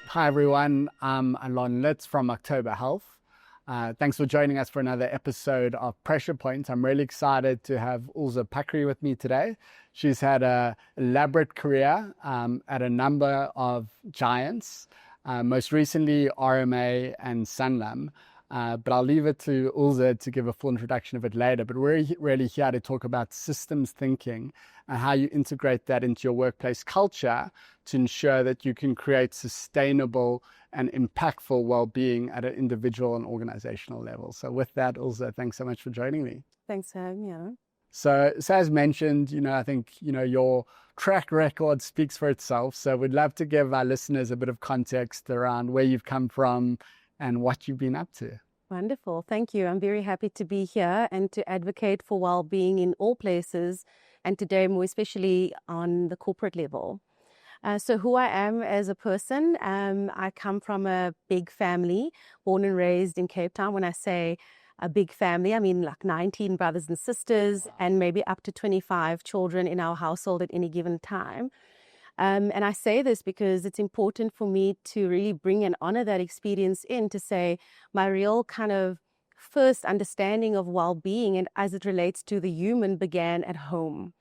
Hi everyone, I'm Alon from October Health. Thanks for joining us for another episode of Pressure Points. I'm really excited to have Oelzah Puckree with me today. She's had an elaborate career at a number of giants, most recently RMA and Sanlam. But I'll leave it to Oelzah to give a full introduction of it later. But we're really here to talk about systems thinking and how you integrate that into your workplace culture to ensure that you can create sustainable and impactful well-being at an individual and organizational level. So with that, Oelzah, thanks so much for joining me. Thanks for having me, Alon. So as mentioned, I think, your track record speaks for itself. So we'd love to give our listeners a bit of context around where you've come from and what you've been up to. Wonderful. Thank you. I'm very happy to be here and to advocate for well-being in all places, and today more especially on the corporate level. So who I am as a person, I come from a big family, born and raised in Cape Town. When I say a big family, I mean like 19 brothers and sisters and maybe up to 25 children in our household at any given time. And I say this because it's important for me to really bring and honor that experience in to say my real kind of first understanding of well-being and as it relates to the human began at home,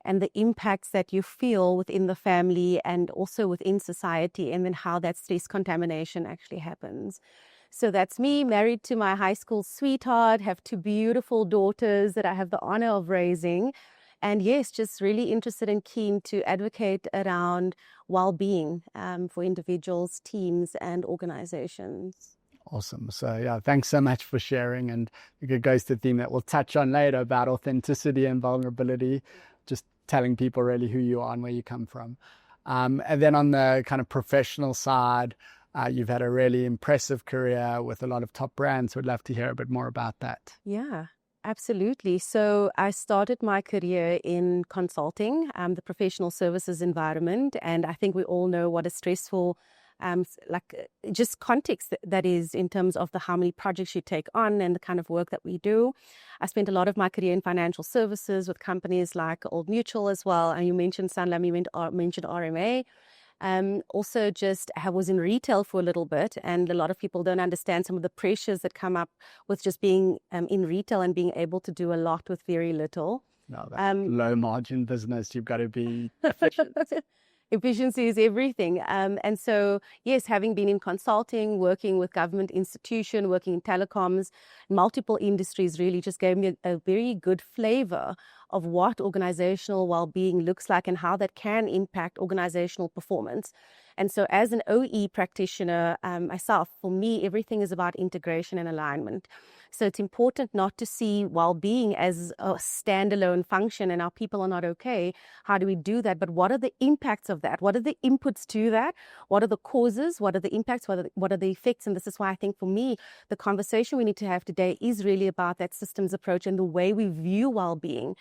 and the impacts that you feel within the family and also within society, and then how that stress contamination actually happens. So that's me, married to my high school sweetheart, have two beautiful daughters that I have the honor of raising. And yes, just really interested and keen to advocate around well-being for individuals, teams, and organizations. Awesome. So yeah, thanks so much for sharing. And it goes to the theme that we'll touch on later about authenticity and vulnerability, just telling people really who you are and where you come from. And then on the kind of professional side, you've had a really impressive career with a lot of top brands. We'd love to hear a bit more about that. Yeah. Absolutely. So I started my career in consulting, the professional services environment. And I think we all know what a stressful, just context that is in terms of how many projects you take on and the kind of work that we do. I spent a lot of my career in financial services with companies like Old Mutual as well. And you mentioned Sanlam, you mentioned RMA. Also I was in retail for a little bit, and a lot of people don't understand some of the pressures that come up with just being in retail and being able to do a lot with very little. No, that's low margin business. You've got to be efficient. Efficiency is everything. And so, yes, having been in consulting, working with government institution, working in telecoms, multiple industries really just gave me a very good flavor of what organizational well-being looks like and how that can impact organizational performance. And so as an OE practitioner myself, for me, everything is about integration and alignment. So it's important not to see well-being as a standalone function and our people are not okay. How do we do that? But what are the impacts of that? What are the inputs to that? What are the causes? What are the impacts? What are the effects? And this is why I think for me, the conversation we need to have today is really about that systems approach and the way we view well-being.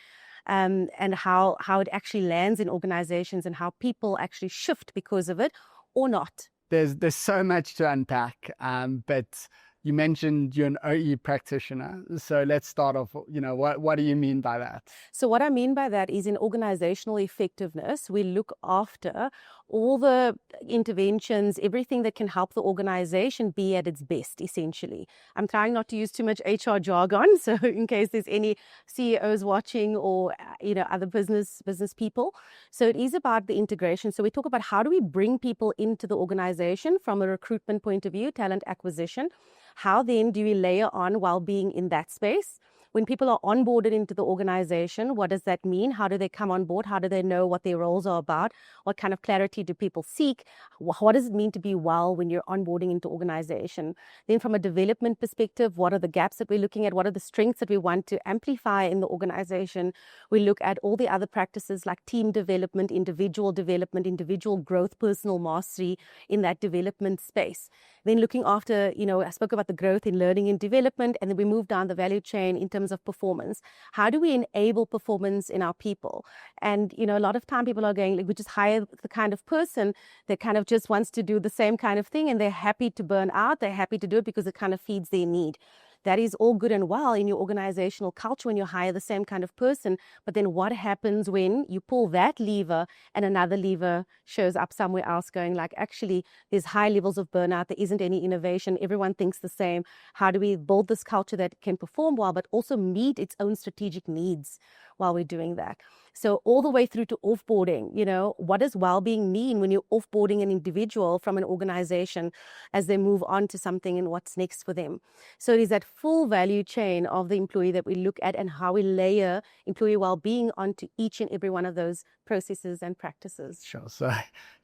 And how it actually lands in organizations and how people actually shift because of it or not. There's so much to unpack, but you mentioned you're an OE practitioner. So let's start off, what do you mean by that? So what I mean by that is in organizational effectiveness, we look after all the interventions, everything that can help the organization be at its best, essentially. I'm trying not to use too much HR jargon, so in case there's any CEOs watching or other business people. So it is about the integration. So we talk about how do we bring people into the organization from a recruitment point of view, talent acquisition. How then do we layer on well-being in that space? When people are onboarded into the organization, what does that mean? How do they come on board? How do they know what their roles are about? What kind of clarity do people seek? What does it mean to be well when you're onboarding into organization? Then from a development perspective, what are the gaps that we're looking at? What are the strengths that we want to amplify in the organization? We look at all the other practices like team development, individual growth, personal mastery in that development space. Then looking after, I spoke about the growth in learning and development, and then we move down the value chain in terms of performance. How do we enable performance in our people? And, a lot of time people are going, we just hire the kind of person that kind of just wants to do the same kind of thing, and they're happy to burn out. They're happy to do it because it kind of feeds their need. that is all good and well in your organizational culture when you hire the same kind of person. But then what happens when you pull that lever and another lever shows up somewhere else going like, actually, there's high levels of burnout. There isn't any innovation. Everyone thinks the same. How do we build this culture that can perform well, but also meet its own strategic needs while we're doing that? So all the way through to offboarding, what does well-being mean when you're offboarding an individual from an organization as they move on to something and what's next for them? So it is that full value chain of the employee that we look at and how we layer employee well-being onto each and every one of those processes and practices. Sure. So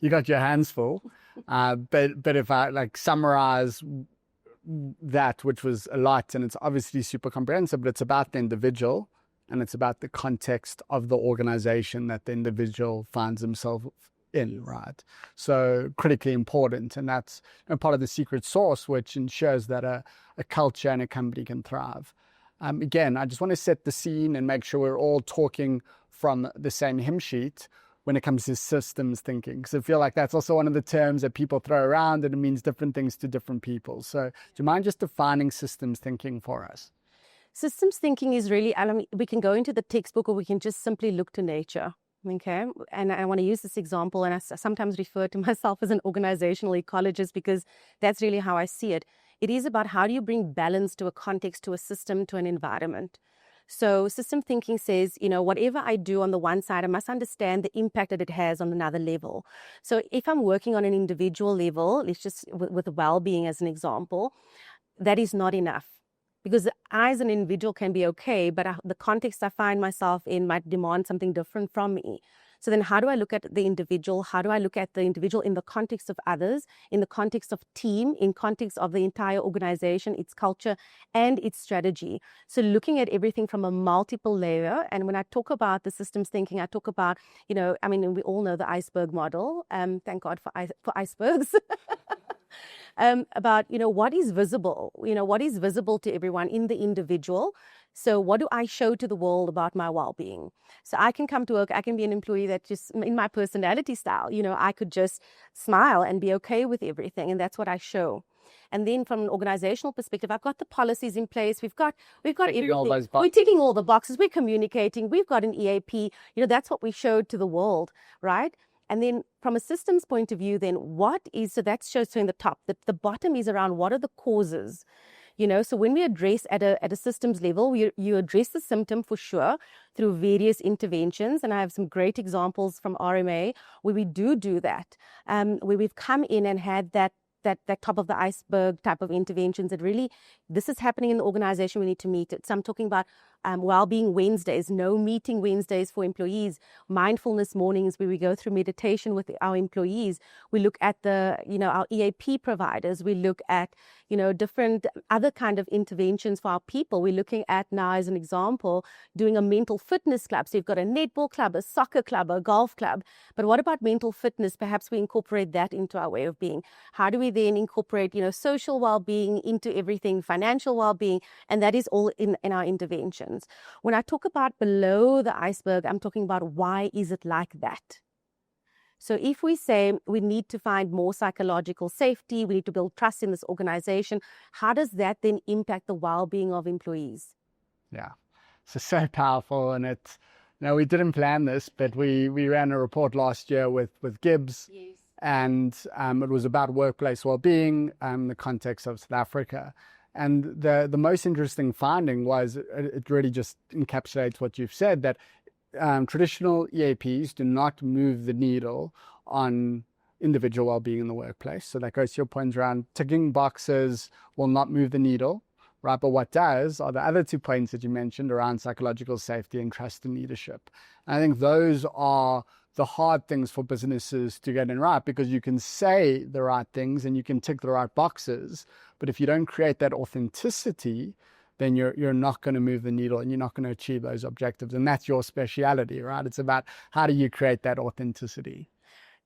you got your hands full. But if I summarize that, which was a lot, and it's obviously super comprehensive, but it's about the individual. And it's about the context of the organization that the individual finds himself in, right? So critically important. And that's part of the secret sauce, which ensures that a culture and a company can thrive. Again, I just want to set the scene and make sure we're all talking from the same hymn sheet when it comes to systems thinking. Because I feel like that's also one of the terms that people throw around and it means different things to different people. So do you mind just defining systems thinking for us? Systems thinking is really, we can go into the textbook or we can just simply look to nature, okay? And I want to use this example, and I sometimes refer to myself as an organizational ecologist because that's really how I see it. It is about how do you bring balance to a context, to a system, to an environment. So system thinking says, whatever I do on the one side, I must understand the impact that it has on another level. So if I'm working on an individual level, let's just with well-being as an example, that is not enough. Because I as an individual can be okay, but the context I find myself in might demand something different from me. So then how do I look at the individual? How do I look at the individual in the context of others, in the context of team, in context of the entire organization, its culture, and its strategy? So looking at everything from a multiple layer. And when I talk about the systems thinking, I talk about, we all know the iceberg model. Thank God for icebergs. About, what is visible, what is visible to everyone in the individual. So what do I show to the world about my well-being? So I can come to work, I can be an employee that just, in my personality style, I could just smile and be okay with everything. And that's what I show. And then from an organizational perspective, I've got the policies in place. We've got everything. We're ticking all the boxes. We're communicating. We've got an EAP. That's what we showed to the world, right? And then from a systems point of view, then so that shows in the top, the bottom is around what are the causes, so when we address at a systems level, you address the symptom for sure through various interventions. And I have some great examples from RMA where we do that, where we've come in and had that top of the iceberg type of interventions that really, this is happening in the organization, we need to meet it. So I'm talking about Wellbeing Wednesdays, no meeting Wednesdays for employees, mindfulness mornings where we go through meditation with our employees. We look at our EAP providers. We look at, different other kind of interventions for our people. We're looking at now, as an example, doing a mental fitness club. So you've got a netball club, a soccer club, a golf club. But what about mental fitness? Perhaps we incorporate that into our way of being. How do we then incorporate, social well-being into everything, financial well-being? And that is all in our interventions. When I talk about below the iceberg, I'm talking about why is it like that? So if we say we need to find more psychological safety, we need to build trust in this organization, how does that then impact the well-being of employees? Yeah, so powerful. And it's, we didn't plan this, but we ran a report last year with Gibbs. Yes. And it was about workplace well-being in the context of South Africa. And the most interesting finding was it really just encapsulates what you've said, that traditional EAPs do not move the needle on individual well-being in the workplace. So that goes to your point around ticking boxes will not move the needle, right? But what does are the other 2 points that you mentioned around psychological safety and trust and leadership. And I think those are the hard things for businesses to get in right, because you can say the right things and you can tick the right boxes, but if you don't create that authenticity, then you're not going to move the needle and you're not going to achieve those objectives. And that's your speciality, right? It's about how do you create that authenticity?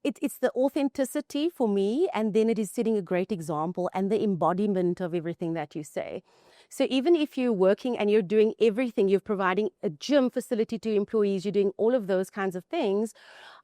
It's the authenticity for me, and then it is setting a great example and the embodiment of everything that you say. So even if you're working and you're doing everything, you're providing a gym facility to employees, you're doing all of those kinds of things,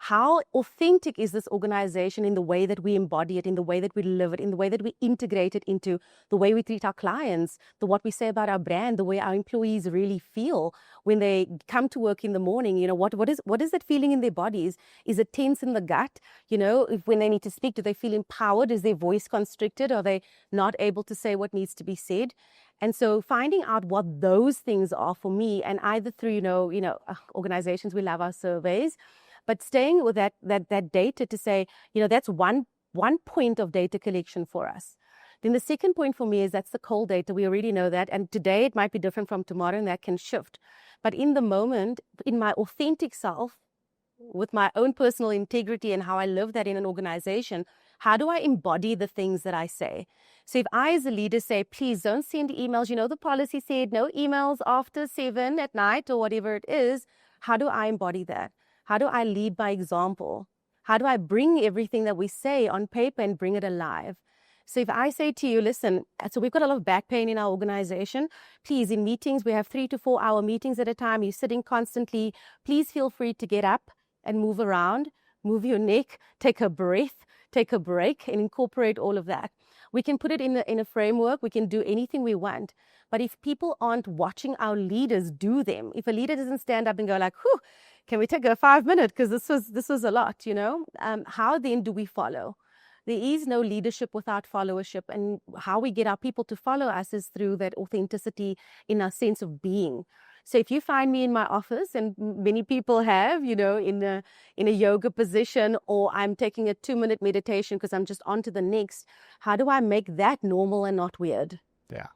how authentic is this organization in the way that we embody it, in the way that we live it, in the way that we integrate it into the way we treat our clients, what we say about our brand, the way our employees really feel when they come to work in the morning? You know, what is that feeling in their bodies? Is it tense in the gut? You know, when they need to speak, do they feel empowered? Is their voice constricted? Are they not able to say what needs to be said? And so finding out what those things are for me, and either through, organizations, we love our surveys, but staying with that data to say, that's one point of data collection for us. Then the second point for me is that's the cold data. We already know that. And today it might be different from tomorrow, and that can shift. But in the moment, in my authentic self, with my own personal integrity and how I live that in an organization, how do I embody the things that I say? So if I as a leader say, please don't send emails, the policy said no emails after 7 at night or whatever it is, how do I embody that? How do I lead by example? How do I bring everything that we say on paper and bring it alive? So if I say to you, listen, so we've got a lot of back pain in our organization. Please, in meetings, we have 3 to 4 hour meetings at a time. You're sitting constantly. Please feel free to get up and move around, move your neck, take a breath, take a break, and incorporate all of that. We can put it in a framework. We can do anything we want. But if people aren't watching our leaders do them, if a leader doesn't stand up and go like, whew, can we take a 5 minute? Because this was a lot, how then do we follow? There is no leadership without followership, and how we get our people to follow us is through that authenticity in our sense of being. So if you find me in my office, and many people have, in a yoga position, or I'm taking a 2-minute meditation because I'm just on to the next, how do I make that normal and not weird? Yeah.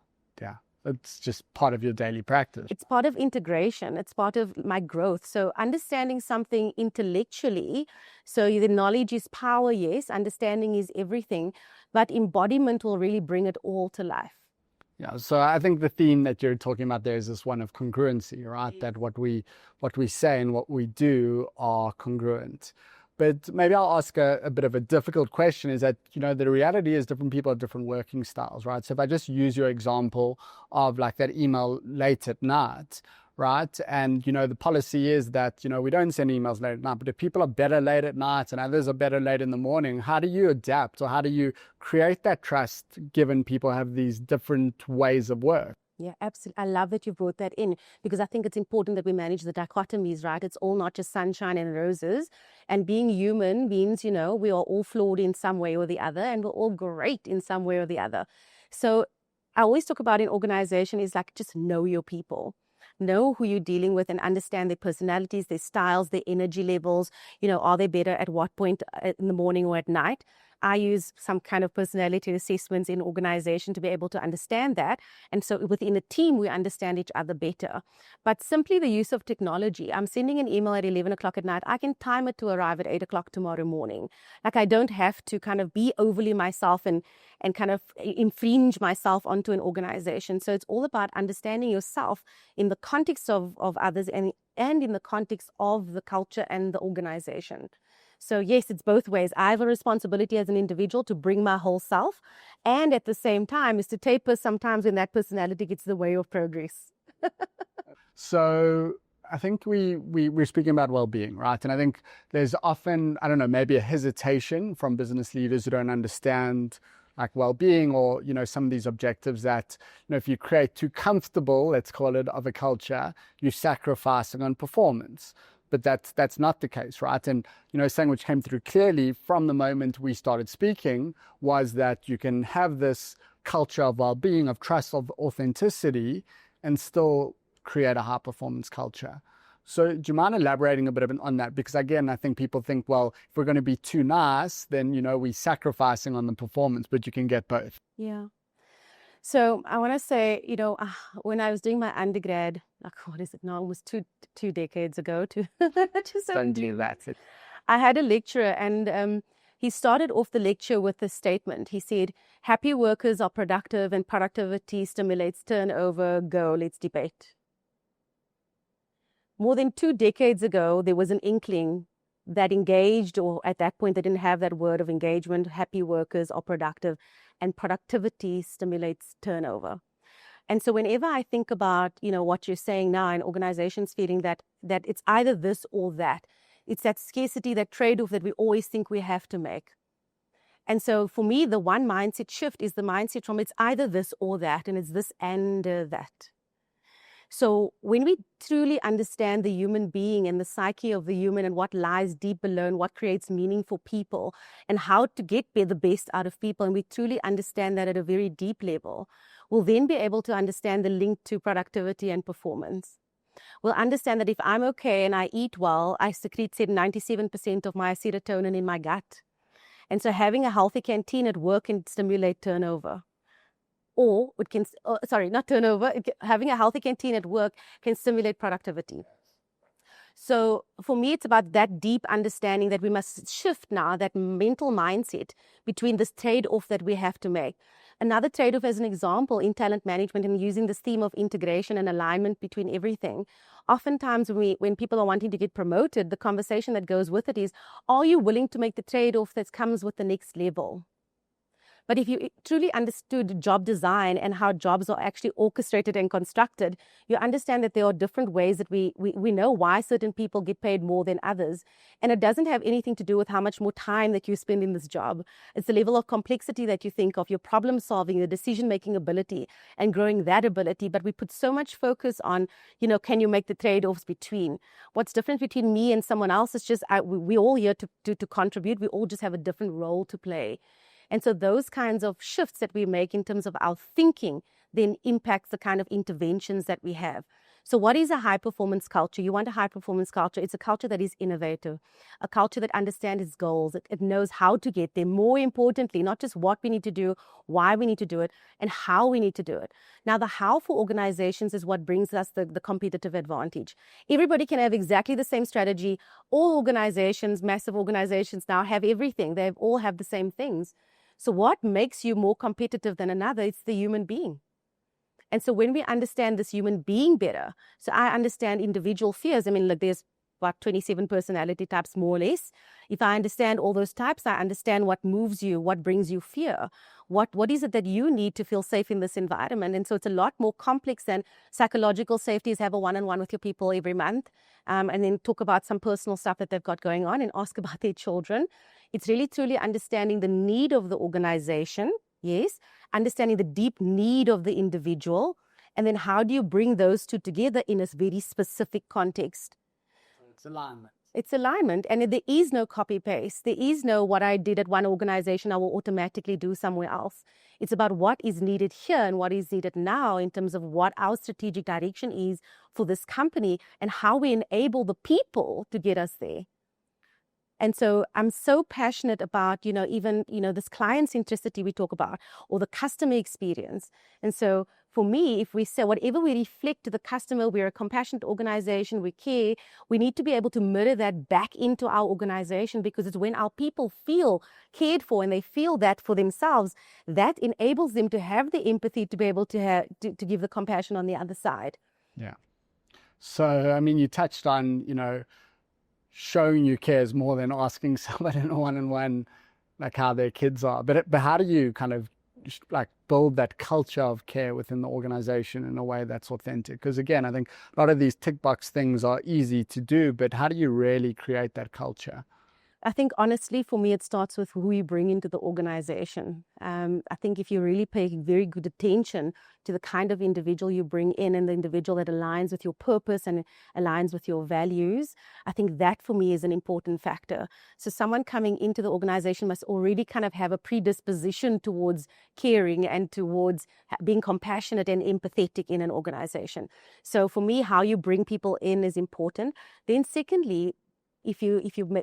It's just part of your daily practice. It's part of integration. It's part of my growth. So understanding something intellectually, so the knowledge is power, yes, understanding is everything, but embodiment will really bring it all to life. Yeah, so I think the theme that you're talking about there is this one of congruency, right? That what we say and what we do are congruent. But maybe I'll ask a bit of a difficult question, is that, the reality is different people have different working styles, right? So if I just use your example of like that email late at night, right? And, the policy is that, we don't send emails late at night, but if people are better late at night and others are better late in the morning, how do you adapt, or how do you create that trust given people have these different ways of work? Yeah, absolutely. I love that you brought that in, because I think it's important that we manage the dichotomies, right? It's all not just sunshine and roses. And being human means, we are all flawed in some way or the other, and we're all great in some way or the other. So I always talk about in organization is like, just know your people. Know who you're dealing with and understand their personalities, their styles, their energy levels. Are they better at what point in the morning or at night? I use some kind of personality assessments in organization to be able to understand that. And so within a team, we understand each other better. But simply the use of technology, I'm sending an email at 11 o'clock at night. I can time it to arrive at 8 o'clock tomorrow morning. Like, I don't have to kind of be overly myself and kind of infringe myself onto an organization. So it's all about understanding yourself in the context of others and in the context of the culture and the organization. So yes, it's both ways. I have a responsibility as an individual to bring my whole self, and at the same time is to taper sometimes when that personality gets in the way of progress. So I think we're speaking about well-being, right? And I think there's often, I don't know, maybe a hesitation from business leaders who don't understand like well-being, or, some of these objectives that, if you create too comfortable, let's call it, of a culture, you're sacrificing on performance. But that's not the case, right? And, something which came through clearly from the moment we started speaking was that you can have this culture of well-being, of trust, of authenticity, and still create a high-performance culture. So do you mind elaborating a bit on that? Because again, I think people think, well, if we're going to be too nice, then, we're sacrificing on the performance, but you can get both. Yeah. So I want to say, when I was doing my undergrad, like, what is it now, almost two decades ago, Don't do that. I had a lecturer, and he started off the lecture with a statement. He said, happy workers are productive and productivity stimulates turnover. Go, let's debate. More than 2 decades ago, there was an inkling that engaged, or at that point, they didn't have that word of engagement. Happy workers are productive and productivity stimulates turnover. And so whenever I think about, what you're saying now, and organizations feeling that it's either this or that, it's that scarcity, that trade-off that we always think we have to make. And so for me, the one mindset shift is the mindset from it's either this or that, and it's this and that. So when we truly understand the human being and the psyche of the human and what lies deep below and what creates meaning for people and how to get the best out of people, and we truly understand that at a very deep level, we'll then be able to understand the link to productivity and performance. We'll understand that if I'm okay and I eat well, I secrete 97% of my serotonin in my gut. And so having a healthy canteen at work can stimulate turnover. Or it can, not turnover, having a healthy canteen at work can stimulate productivity. So for me, it's about that deep understanding that we must shift now, that mental mindset between this trade-off that we have to make. Another trade-off, as an example, in talent management and using this theme of integration and alignment between everything. Oftentimes when people are wanting to get promoted, the conversation that goes with it is, are you willing to make the trade-off that comes with the next level? But if you truly understood job design and how jobs are actually orchestrated and constructed, you understand that there are different ways that we know why certain people get paid more than others. And it doesn't have anything to do with how much more time that you spend in this job. It's the level of complexity that you think of, your problem solving, your decision-making ability, and growing that ability. But we put so much focus on, can you make the trade-offs between? What's different between me and someone else is just, we're all here to contribute. We all just have a different role to play. And so those kinds of shifts that we make in terms of our thinking then impacts the kind of interventions that we have. So what is a high-performance culture? You want a high-performance culture. It's a culture that is innovative, a culture that understands its goals. It knows how to get there. More importantly, not just what we need to do, why we need to do it, and how we need to do it. Now, the how for organizations is what brings us the competitive advantage. Everybody can have exactly the same strategy. All organizations, massive organizations now have everything. They all have the same things. So what makes you more competitive than another? It's the human being. And so when we understand this human being better, so I understand individual fears. I mean, look, there's about 27 personality types, more or less. If I understand all those types, I understand what moves you, what brings you fear. What is it that you need to feel safe in this environment? And so it's a lot more complex than psychological safety is have a one-on-one with your people every month, and then talk about some personal stuff that they've got going on and ask about their children. It's really truly understanding the need of the organization, yes, understanding the deep need of the individual, and then how do you bring those two together in a very specific context? It's alignment. It's alignment, and there is no copy-paste. There is no what I did at one organization, I will automatically do somewhere else. It's about what is needed here and what is needed now in terms of what our strategic direction is for this company and how we enable the people to get us there. And so I'm so passionate about, even, this client centricity we talk about, or the customer experience. And so for me, if we say whatever we reflect to the customer, we're a compassionate organization, we care, we need to be able to mirror that back into our organization, because it's when our people feel cared for and they feel that for themselves, that enables them to have the empathy to be able to give the compassion on the other side. Yeah. So, I mean, you touched on, showing you care is more than asking someone in a one-on-one like how their kids are, but how do you kind of like build that culture of care within the organization in a way that's authentic? Because again, I think a lot of these tick box things are easy to do, but how do you really create that culture? I think honestly, for me, it starts with who you bring into the organization. I think if you really pay very good attention to the kind of individual you bring in and the individual that aligns with your purpose and aligns with your values, I think that for me is an important factor. So someone coming into the organization must already kind of have a predisposition towards caring and towards being compassionate and empathetic in an organization. So for me, how you bring people in is important. Then secondly, if you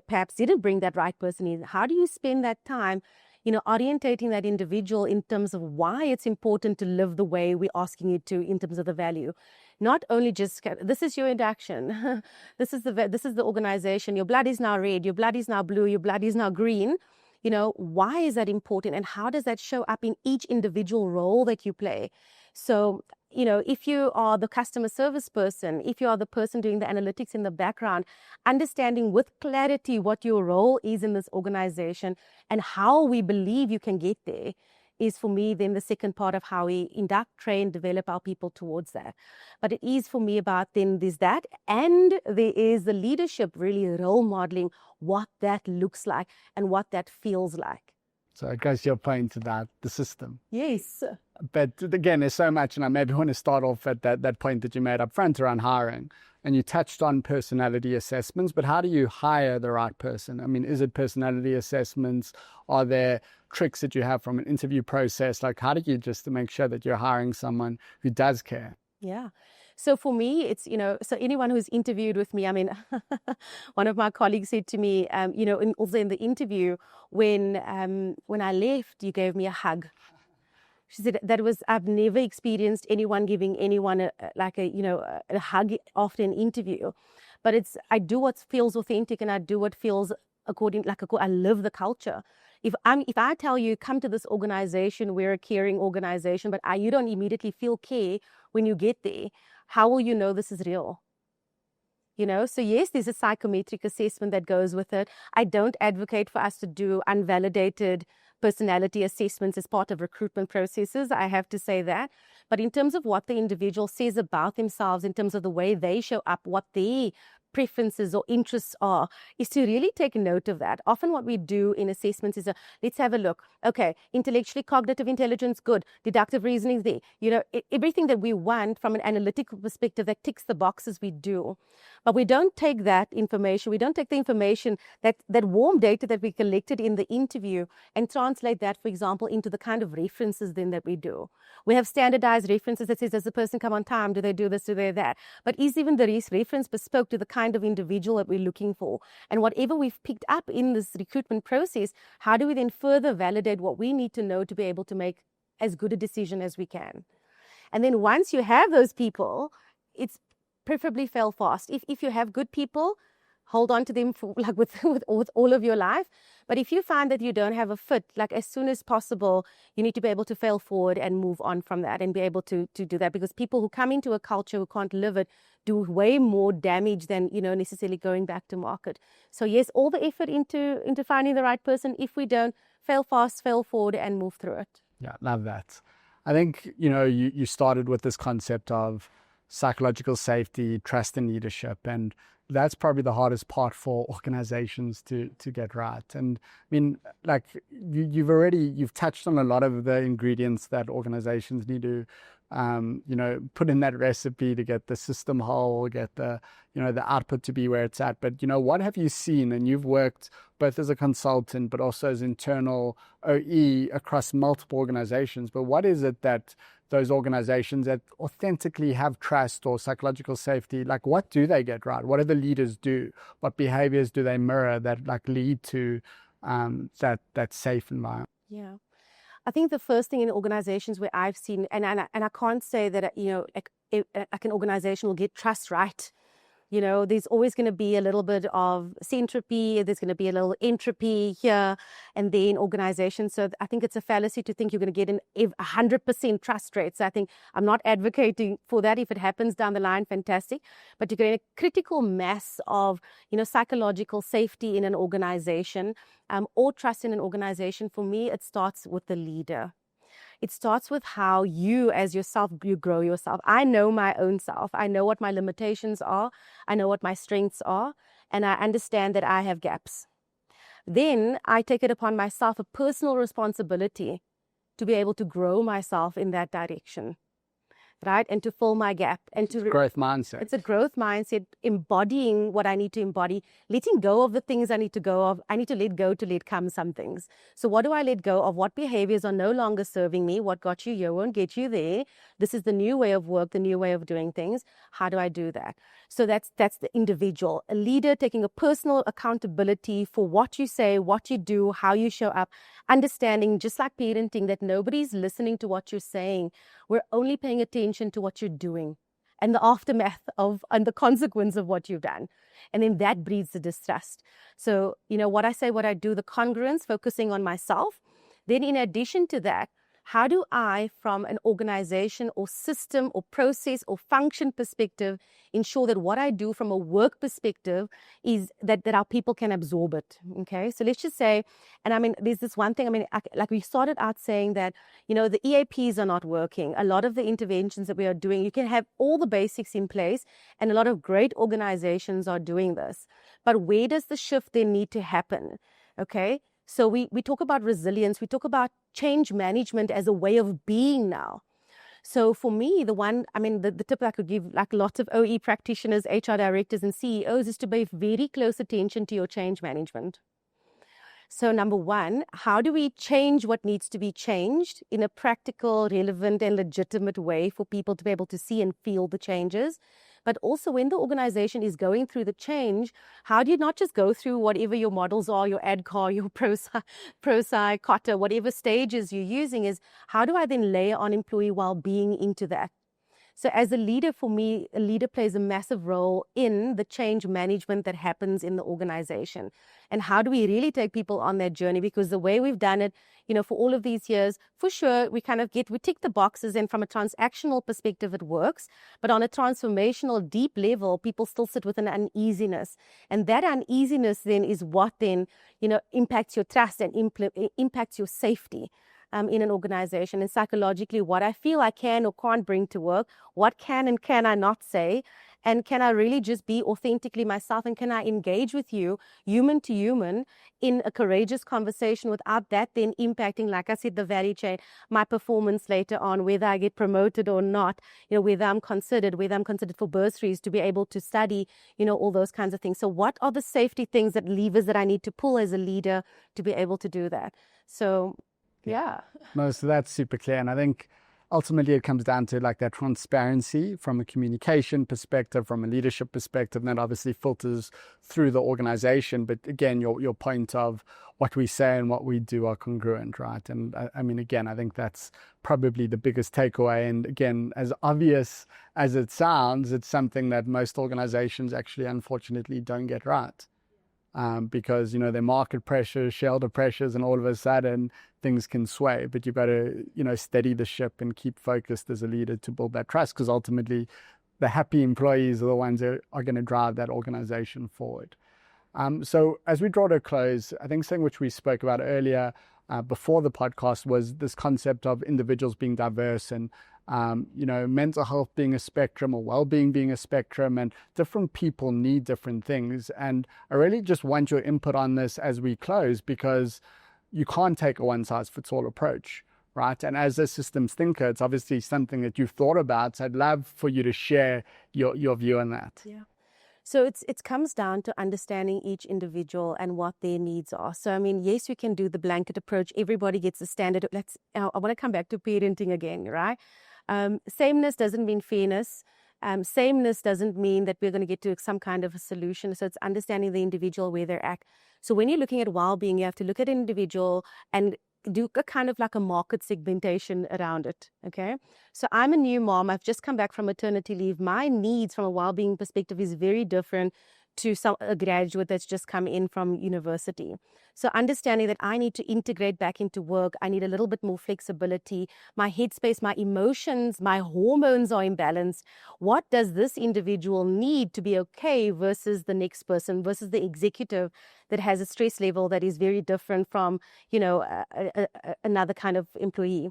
perhaps didn't bring that right person in, how do you spend that time, orientating that individual in terms of why it's important to live the way we're asking you to in terms of the value? Not only just, this is your induction, this is the organization, your blood is now red, your blood is now blue, your blood is now green. Why is that important, and how does that show up in each individual role that you play? So, if you are the customer service person, if you are the person doing the analytics in the background, understanding with clarity what your role is in this organization and how we believe you can get there is for me then the second part of how we induct, train, develop our people towards that. But it is for me about then there's that, and there is the leadership, really role modeling what that looks like and what that feels like. So it goes to your point about the system. Yes. But again, there's so much, and I maybe want to start off at that point that you made up front around hiring. And you touched on personality assessments, but how do you hire the right person? I mean, is it personality assessments? Are there tricks that you have from an interview process? Like, how do you just to make sure that you're hiring someone who does care? Yeah. So for me, it's, so anyone who's interviewed with me, I mean, one of my colleagues said to me, also in the interview, when I left, you gave me a hug. She said I've never experienced anyone giving anyone a hug after an interview, but I do what feels authentic, and I do what feels I live the culture. If I tell you, come to this organization, we're a caring organization, but you don't immediately feel care when you get there, how will you know this is real? So yes, there's a psychometric assessment that goes with it. I don't advocate for us to do unvalidated personality assessments as part of recruitment processes. I have to say that. But in terms of what the individual says about themselves, in terms of the way they show up, what their preferences or interests are, is to really take note of that. Often what we do in assessments is let's have a look. Okay, intellectually cognitive intelligence, good. Deductive reasoning there. Everything that we want from an analytical perspective that ticks the boxes, we do. But we don't take that information, we don't take the information, that warm data that we collected in the interview, and translate that, for example, into the kind of references then that we do. We have standardized references that says, does the person come on time? Do they do this? Do they that? But is even the reference bespoke to the kind of individual that we're looking for? And whatever we've picked up in this recruitment process, how do we then further validate what we need to know to be able to make as good a decision as we can? And then once you have those people, it's preferably fail fast. If you have good people, hold on to them for with all of your life. But if you find that you don't have a fit, as soon as possible, you need to be able to fail forward and move on from that and be able to do that, because people who come into a culture who can't live it do way more damage than necessarily going back to market. So yes, all the effort into finding the right person. If we don't, fail fast, fail forward, and move through it. Yeah, love that. I think you started with this concept of psychological safety, trust, and leadership, and that's probably the hardest part for organizations to get right. And I mean, you've touched on a lot of the ingredients that organizations need to put in that recipe to get the system whole, get the output to be where it's at. But what have you seen? And you've worked both as a consultant but also as internal OE across multiple organizations. But what is it that those organizations that authentically have trust or psychological safety, what do they get right? What do the leaders do? What behaviors do they mirror that lead to that safe environment? Yeah. I think the first thing in organizations where I've seen, and I can't say that an organization will get trust right. There's always going to be a little bit of centropy, there's going to be a little entropy here and there in organizations. So I think it's a fallacy to think you're going to get an 100% trust rate. So I think I'm not advocating for that. If it happens down the line, fantastic. But you're getting a critical mass of, psychological safety in an organization, or trust in an organization. For me, it starts with the leader. It starts with how you as yourself, you grow yourself. I know my own self. I know what my limitations are. I know what my strengths are. And I understand that I have gaps. Then I take it upon myself, a personal responsibility, to be able to grow myself in that direction. Right? And to fill my gap. And to growth mindset. It's a growth mindset, embodying what I need to embody, letting go of the things I need to go of. I need to let go to let come some things. So what do I let go of? What behaviors are no longer serving me? What got you here won't get you there. This is the new way of work, the new way of doing things. How do I do that? So that's the individual. A leader taking a personal accountability for what you say, what you do, how you show up, understanding, just like parenting, that nobody's listening to what you're saying. We're only paying attention to what you're doing and the aftermath of and the consequence of what you've done. And then that breeds the distrust. So, what I say, what I do, the congruence, focusing on myself. Then in addition to that, how do I, from an organization or system or process or function perspective, ensure that what I do from a work perspective is that our people can absorb it. Okay, so let's just say, and I mean, there's this one thing, I mean, like we started out saying that, you know, the EAPs are not working. A lot of the interventions that we are doing, you can have all the basics in place, and a lot of great organizations are doing this. But where does the shift then need to happen? Okay, so we talk about resilience, we talk about change management as a way of being now. So for me, the tip I could give, like lots of OE practitioners, HR directors and CEOs, is to pay very close attention to your change management. So number one, how do we change what needs to be changed in a practical, relevant, and legitimate way for people to be able to see and feel the changes? But also when the organization is going through the change, how do you not just go through whatever your models are, your ADCAR, your ProSci, COTA, whatever stages you're using, is how do I then layer on employee well-being into that? So as a leader, for me, a leader plays a massive role in the change management that happens in the organization. And how do we really take people on that journey? Because the way we've done it, you know, for all of these years, for sure, we tick the boxes, and from a transactional perspective, it works. But on a transformational, deep level, people still sit with an uneasiness. And that uneasiness then is what then, you know, impacts your trust and impacts your safety. In an organization, and psychologically, what I feel I can or can't bring to work, what can and can I not say, and can I really just be authentically myself, and can I engage with you, human to human, in a courageous conversation without that then impacting, like I said, the value chain, my performance later on, whether I get promoted or not, you know, whether I'm considered for bursaries to be able to study, you know, all those kinds of things. So what are the safety things, that levers that I need to pull as a leader to be able to do that? So yeah. No, so that's super clear. And I think ultimately it comes down to like that transparency from a communication perspective, from a leadership perspective, and that obviously filters through the organization. But again, your point of what we say and what we do are congruent, right? And I mean, again, I think that's probably the biggest takeaway. And again, as obvious as it sounds, it's something that most organizations actually, unfortunately, don't get right. Because, you know, their market pressures, shareholder pressures, and all of a sudden things can sway. But you've got to, you know, steady the ship and keep focused as a leader to build that trust, because ultimately the happy employees are the ones that are going to drive that organization forward. So as we draw to a close, I think something which we spoke about earlier before the podcast was this concept of individuals being diverse, and you know, mental health being a spectrum, or well-being being a spectrum, and different people need different things. And I really just want your input on this as we close, because you can't take a one-size-fits-all approach, right? And as a systems thinker, it's obviously something that you've thought about. So I'd love for you to share your view on that. Yeah. So it comes down to understanding each individual and what their needs are. So, I mean, yes, we can do the blanket approach. Everybody gets the standard. I want to come back to parenting again, right? Sameness doesn't mean fairness. Sameness doesn't mean that we're going to get to some kind of a solution. So it's understanding the individual where they're at. So when you're looking at well-being, you have to look at an individual and do a kind of like a market segmentation around it. Okay. So I'm a new mom. I've just come back from maternity leave. My needs from a well-being perspective is very different to a graduate that's just come in from university. So understanding that I need to integrate back into work, I need a little bit more flexibility. My headspace, my emotions, my hormones are imbalanced. What does this individual need to be okay versus the next person, versus the executive that has a stress level that is very different from, you know, another kind of employee.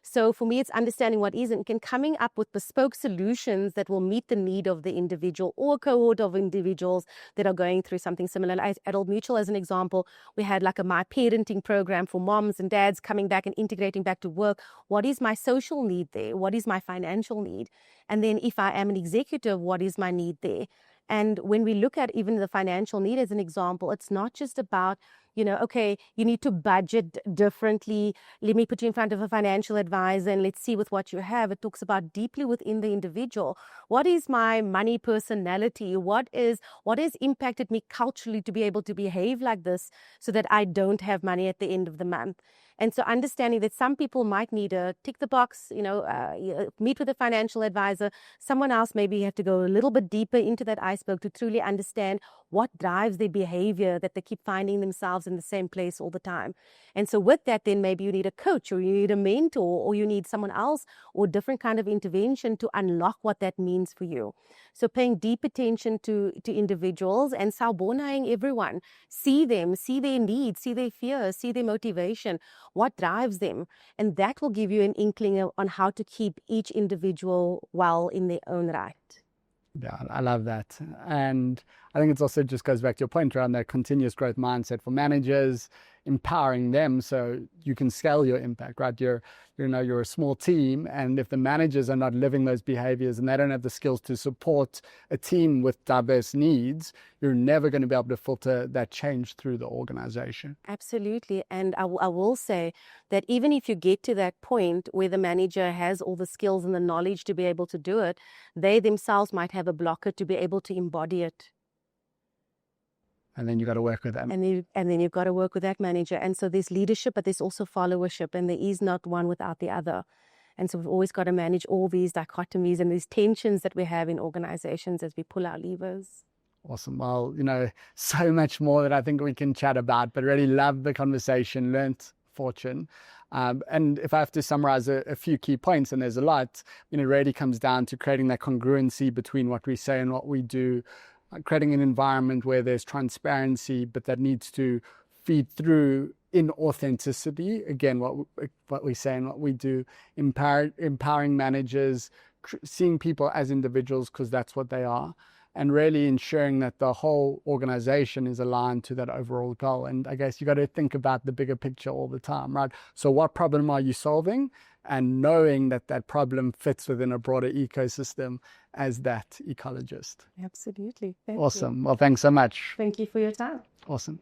So for me, it's understanding what is and coming up with bespoke solutions that will meet the need of the individual or a cohort of individuals that are going through something similar. At Old Mutual, as an example, we had like a My Parenting program for moms and dads coming back and integrating back to work. What is my social need there? What is my financial need? And then if I am an executive, what is my need there? And when we look at even the financial need as an example, it's not just about, you know, okay, you need to budget differently. Let me put you in front of a financial advisor and let's see with what you have. It talks about deeply within the individual. What is my money personality? What has impacted me culturally to be able to behave like this so that I don't have money at the end of the month? And so understanding that some people might need a tick the box, meet with a financial advisor. Someone else maybe have to go a little bit deeper into that iceberg to truly understand what drives their behavior that they keep finding themselves in the same place all the time. And so with that, then maybe you need a coach, or you need a mentor, or you need someone else, or different kind of intervention to unlock what that means for you. So paying deep attention to individuals and sawbonaing everyone. See them, see their needs, see their fears, see their motivation, what drives them. And that will give you an inkling on how to keep each individual well in their own right. Yeah, I love that. And I think it also just goes back to your point around that continuous growth mindset for managers, empowering them so you can scale your impact, right? You're a small team, and if the managers are not living those behaviors and they don't have the skills to support a team with diverse needs, you're never going to be able to filter that change through the organization. Absolutely. And I will say that even if you get to that point where the manager has all the skills and the knowledge to be able to do it, they themselves might have a blocker to be able to embody it. And then you got to work with them. And then you've got to work with that manager. And so there's leadership, but there's also followership, and there is not one without the other. And so we've always got to manage all these dichotomies and these tensions that we have in organizations as we pull our levers. Awesome. Well, so much more that I think we can chat about, but really love the conversation, learnt fortune. And if I have to summarize a few key points, and there's a lot, it really comes down to creating that congruency between what we say and what we do, creating an environment where there's transparency, but that needs to feed through in authenticity. Again, what we say and what we do, empowering managers, seeing people as individuals because that's what they are, and really ensuring that the whole organization is aligned to that overall goal. And I guess you got to think about the bigger picture all the time, right? So what problem are you solving? And knowing that that problem fits within a broader ecosystem as that ecologist. Absolutely. Awesome. Well, thanks so much. Thank you for your time. Awesome.